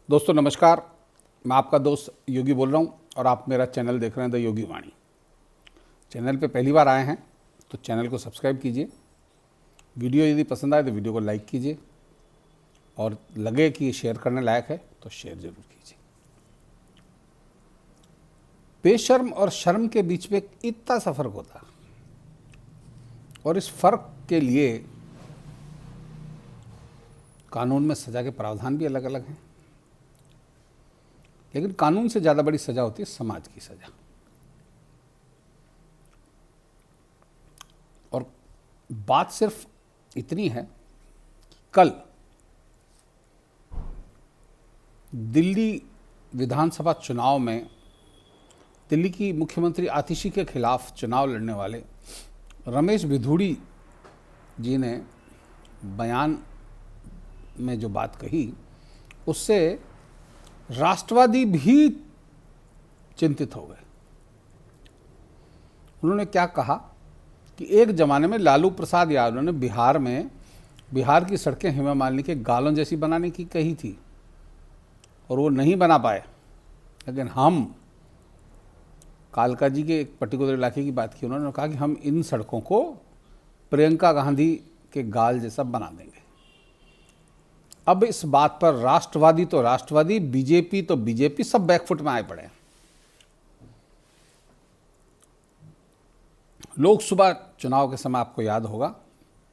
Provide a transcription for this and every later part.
दोस्तों नमस्कार, मैं आपका दोस्त योगी बोल रहा हूँ और आप मेरा चैनल देख रहे हैं द योगी वाणी। चैनल पे पहली बार आए हैं तो चैनल को सब्सक्राइब कीजिए। वीडियो यदि पसंद आए तो वीडियो को लाइक कीजिए और लगे कि ये शेयर करने लायक है तो शेयर जरूर कीजिए। बेशर्म और शर्म के बीच में इतना सा फर्क होता है और इस फर्क के लिए कानून में सजा के प्रावधान भी अलग अलग हैं, लेकिन कानून से ज़्यादा बड़ी सजा होती है समाज की सजा। और बात सिर्फ इतनी है, कल दिल्ली विधानसभा चुनाव में दिल्ली की मुख्यमंत्री आतिशी के खिलाफ चुनाव लड़ने वाले रमेश भिधुड़ी जी ने बयान में जो बात कही उससे राष्ट्रवादी भी चिंतित हो गए। उन्होंने क्या कहा कि एक जमाने में लालू प्रसाद यादव ने बिहार की सड़कें हेमा मालिनी के गालों जैसी बनाने की कही थी और वो नहीं बना पाए, लेकिन हम कालका जी के एक पर्टिकुलर इलाके की बात की। उन्होंने कहा कि हम इन सड़कों को प्रियंका गांधी के गाल जैसा बना देंगे। अब इस बात पर राष्ट्रवादी तो राष्ट्रवादी, बीजेपी तो बीजेपी, सब बैकफुट में आए पड़े हैं। लोकसभा चुनाव के समय आपको याद होगा,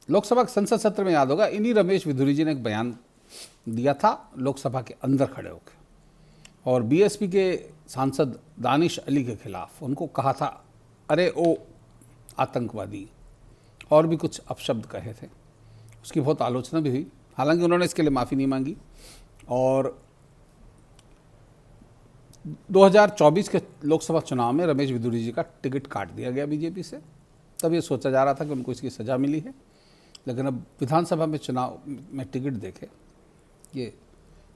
लोकसभा के संसद सत्र में याद होगा, इन्हीं रमेश भिधुड़ी जी ने एक बयान दिया था लोकसभा के अंदर खड़े होकर और बीएसपी के सांसद दानिश अली के खिलाफ उनको कहा था अरे ओ आतंकवादी, और भी कुछ अपशब्द कहे थे। उसकी बहुत आलोचना भी हुई, हालांकि उन्होंने इसके लिए माफ़ी नहीं मांगी। और 2024 के लोकसभा चुनाव में रमेश भिधुड़ी जी का टिकट काट दिया गया बीजेपी से। तब ये सोचा जा रहा था कि उनको इसकी सज़ा मिली है, लेकिन अब विधानसभा में चुनाव में टिकट देके ये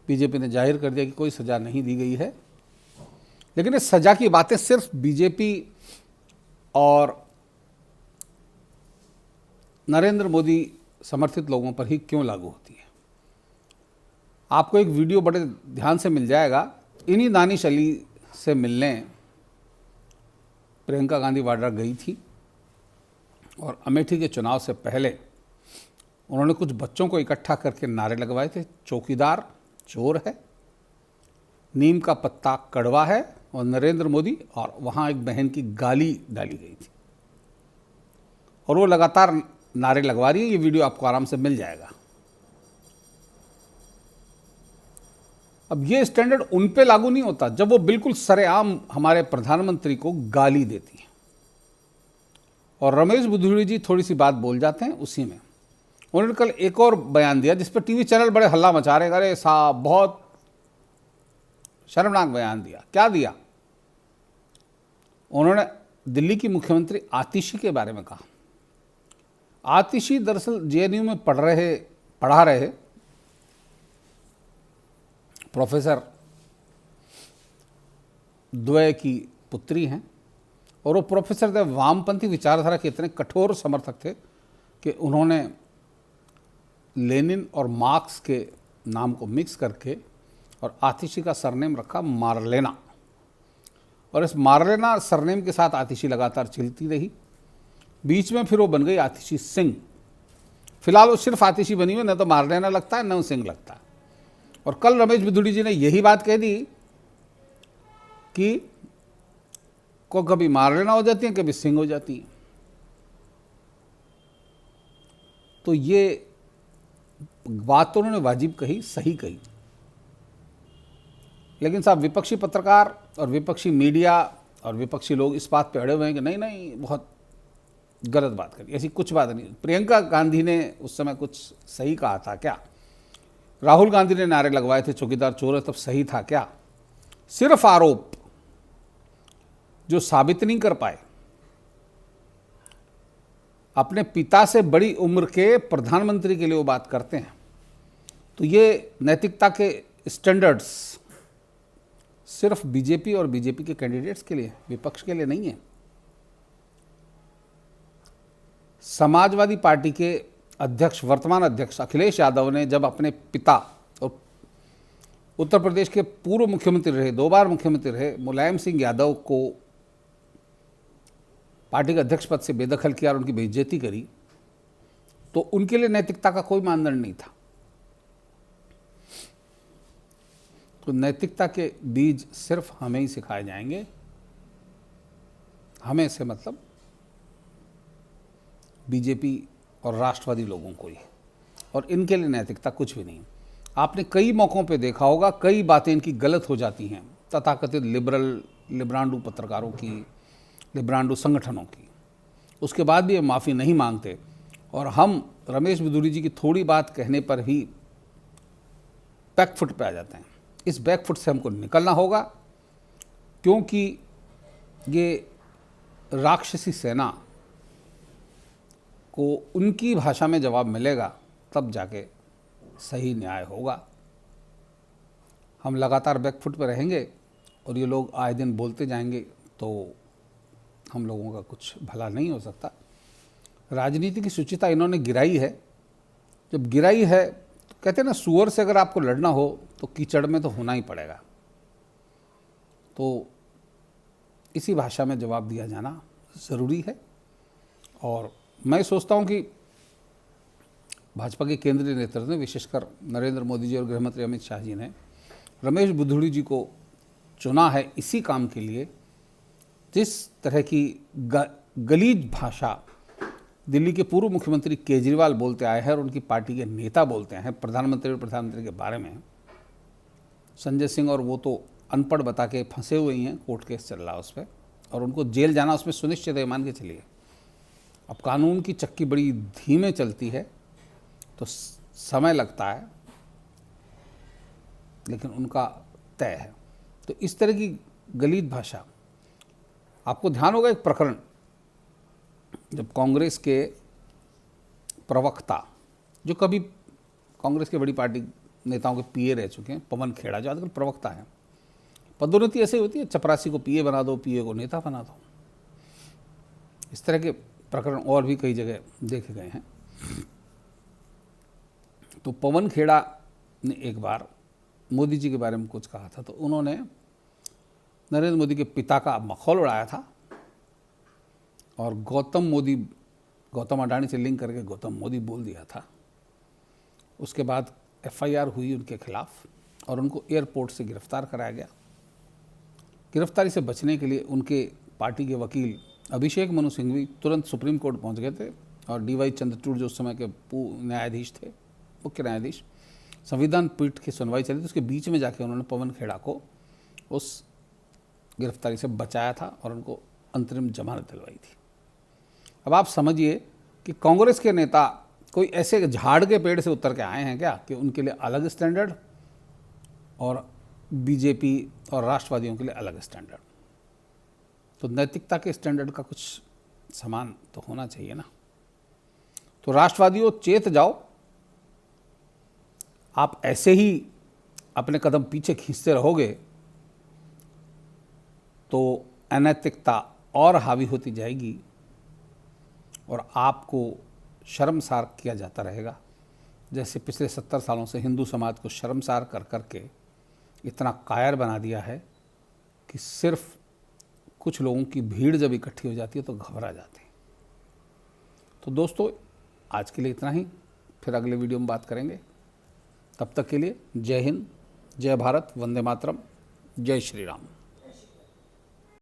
बीजेपी ने जाहिर कर दिया कि कोई सज़ा नहीं दी गई है। लेकिन इस सज़ा की बातें सिर्फ बीजेपी और नरेंद्र मोदी समर्थित लोगों पर ही क्यों लागू होती है। आपको एक वीडियो बड़े ध्यान से मिल जाएगा। इन्हीं दानिश अली से मिलने प्रियंका गांधी वाड्रा गई थी और अमेठी के चुनाव से पहले उन्होंने कुछ बच्चों को इकट्ठा करके नारे लगवाए थे, चौकीदार चोर है, नीम का पत्ता कड़वा है और नरेंद्र मोदी, और वहाँ एक बहन की गाली डाली गई थी और वो लगातार नारे लगवा रही है। ये वीडियो आपको आराम से मिल जाएगा। अब ये स्टैंडर्ड उन पे लागू नहीं होता जब वो बिल्कुल सरेआम हमारे प्रधानमंत्री को गाली देती है। और रमेश भिधुड़ी जी थोड़ी सी बात बोल जाते हैं उसी में। उन्होंने कल एक और बयान दिया जिस पर टीवी चैनल बड़े हल्ला मचा रहे हैं, अरे साहब बहुत शर्मनाक बयान दिया। क्या दिया? उन्होंने दिल्ली की मुख्यमंत्री आतिशी के बारे में कहा। आतिशी दरअसल जेएनयू में पढ़ा रहे प्रोफेसर द्वय की पुत्री हैं और वो प्रोफेसर द्वय वामपंथी विचारधारा के इतने कठोर समर्थक थे कि उन्होंने लेनिन और मार्क्स के नाम को मिक्स करके और आतिशी का सरनेम रखा मारलेना, और इस मारलेना सरनेम के साथ आतिशी लगातार चलती रही। बीच में फिर वो बन गई आतिशी सिंह। फिलहाल वो सिर्फ आतिशी बनी हुई, न तो मारलेना लगता है न सिंह लगता है। और कल रमेश भिधुड़ी जी ने यही बात कह दी कि को कभी मारलेना हो जाती है, कभी सिंह हो जाती है। तो ये बात तो उन्होंने वाजिब कही, सही कही, लेकिन साहब विपक्षी पत्रकार और विपक्षी मीडिया और विपक्षी लोग इस बात पे अड़े हुए हैं कि नहीं नहीं बहुत गलत बात करी। ऐसी कुछ बात नहीं। प्रियंका गांधी ने उस समय कुछ सही कहा था क्या? राहुल गांधी ने नारे लगवाए थे चौकीदार चोर है, तब सही था क्या? सिर्फ आरोप जो साबित नहीं कर पाए, अपने पिता से बड़ी उम्र के प्रधानमंत्री के लिए वो बात करते हैं, तो ये नैतिकता के स्टैंडर्ड्स सिर्फ बीजेपी और बीजेपी के कैंडिडेट्स के लिए, विपक्ष के लिए नहीं है। समाजवादी पार्टी के अध्यक्ष, वर्तमान अध्यक्ष अखिलेश यादव ने जब अपने पिता और उत्तर प्रदेश के पूर्व मुख्यमंत्री रहे, 2 बार मुख्यमंत्री रहे मुलायम सिंह यादव को पार्टी के अध्यक्ष पद से बेदखल किया और उनकी बेइज्जती करी, तो उनके लिए नैतिकता का कोई मानदंड नहीं था। तो नैतिकता के बीज सिर्फ हमें ही सिखाए जाएंगे। हमें से मतलब बीजेपी और राष्ट्रवादी लोगों को ही, और इनके लिए नैतिकता कुछ भी नहीं। आपने कई मौक़ों पे देखा होगा, कई बातें इनकी गलत हो जाती हैं, तथाकथित लिबरांडू पत्रकारों की, लिबरांडू संगठनों की, उसके बाद भी ये माफ़ी नहीं मांगते। और हम रमेश बिधूड़ी जी की थोड़ी बात कहने पर ही बैकफुट पे आ जाते हैं। इस बैकफुट से हमको निकलना होगा, क्योंकि ये राक्षसी सेना को उनकी भाषा में जवाब मिलेगा, तब जाके सही न्याय होगा। हम लगातार बैकफुट पर रहेंगे और ये लोग आए दिन बोलते जाएंगे, तो हम लोगों का कुछ भला नहीं हो सकता। राजनीति की शुचिता इन्होंने गिराई है। जब गिराई है तो कहते हैं ना, सुअर से अगर आपको लड़ना हो तो कीचड़ में तो होना ही पड़ेगा। तो इसी भाषा में जवाब दिया जाना ज़रूरी है। और मैं सोचता हूँ कि भाजपा के केंद्रीय नेतृत्व ने, विशेषकर नरेंद्र मोदी जी और गृहमंत्री अमित शाह जी ने रमेश बिधूड़ी जी को चुना है इसी काम के लिए। जिस तरह की गलीज भाषा दिल्ली के पूर्व मुख्यमंत्री केजरीवाल बोलते आए हैं और उनकी पार्टी के नेता बोलते हैं प्रधानमंत्री और प्रधानमंत्री के बारे में, संजय सिंह और वो तो अनपढ़ बता के फंसे हुए ही हैं, कोर्ट केस चल रहा है उस पर, और उनको जेल जाना उसमें सुनिश्चित है, मान के चलिए। अब कानून की चक्की बड़ी धीमे चलती है तो समय लगता है, लेकिन उनका तय है। तो इस तरह की गलीज भाषा, आपको ध्यान होगा एक प्रकरण, जब कांग्रेस के प्रवक्ता, जो कभी कांग्रेस के बड़ी पार्टी नेताओं के पीए रह चुके हैं, पवन खेड़ा, जो आजकल प्रवक्ता हैं, पदोन्नति ऐसे होती है, चपरासी को पीए बना दो, पीए को नेता बना दो। इस तरह के प्रकरण और भी कई जगह देखे गए हैं। तो पवन खेड़ा ने एक बार मोदी जी के बारे में कुछ कहा था, तो उन्होंने नरेंद्र मोदी के पिता का मखौल उड़ाया था और गौतम अडानी से लिंक करके गौतम मोदी बोल दिया था। उसके बाद एफआईआर हुई उनके खिलाफ और उनको एयरपोर्ट से गिरफ्तार कराया गया। गिरफ्तारी से बचने के लिए उनके पार्टी के वकील अभिषेक मनु सिंघवी तुरंत सुप्रीम कोर्ट पहुंच गए थे, और डीवाई चंद्रचूड़ जो उस समय के न्यायाधीश थे, मुख्य न्यायाधीश, संविधान पीठ की सुनवाई चली, तो उसके बीच में जाके उन्होंने पवन खेड़ा को उस गिरफ्तारी से बचाया था और उनको अंतरिम जमानत दिलवाई थी। अब आप समझिए कि कांग्रेस के नेता कोई ऐसे झाड़ के पेड़ से उतर के आए हैं क्या कि उनके लिए अलग स्टैंडर्ड और बीजेपी और राष्ट्रवादियों के लिए अलग स्टैंडर्ड। तो नैतिकता के स्टैंडर्ड का कुछ समान तो होना चाहिए ना। तो राष्ट्रवादियों, चेत जाओ। आप ऐसे ही अपने कदम पीछे खींचते रहोगे तो अनैतिकता और हावी होती जाएगी और आपको शर्मसार किया जाता रहेगा। जैसे पिछले 70 सालों से हिंदू समाज को शर्मसार कर करके इतना कायर बना दिया है कि सिर्फ कुछ लोगों की भीड़ जब इकट्ठी हो जाती है तो घबरा जाते हैं। तो दोस्तों, आज के लिए इतना ही, फिर अगले वीडियो में बात करेंगे। तब तक के लिए जय हिंद, जय भारत, वंदे मातरम, जय श्री राम।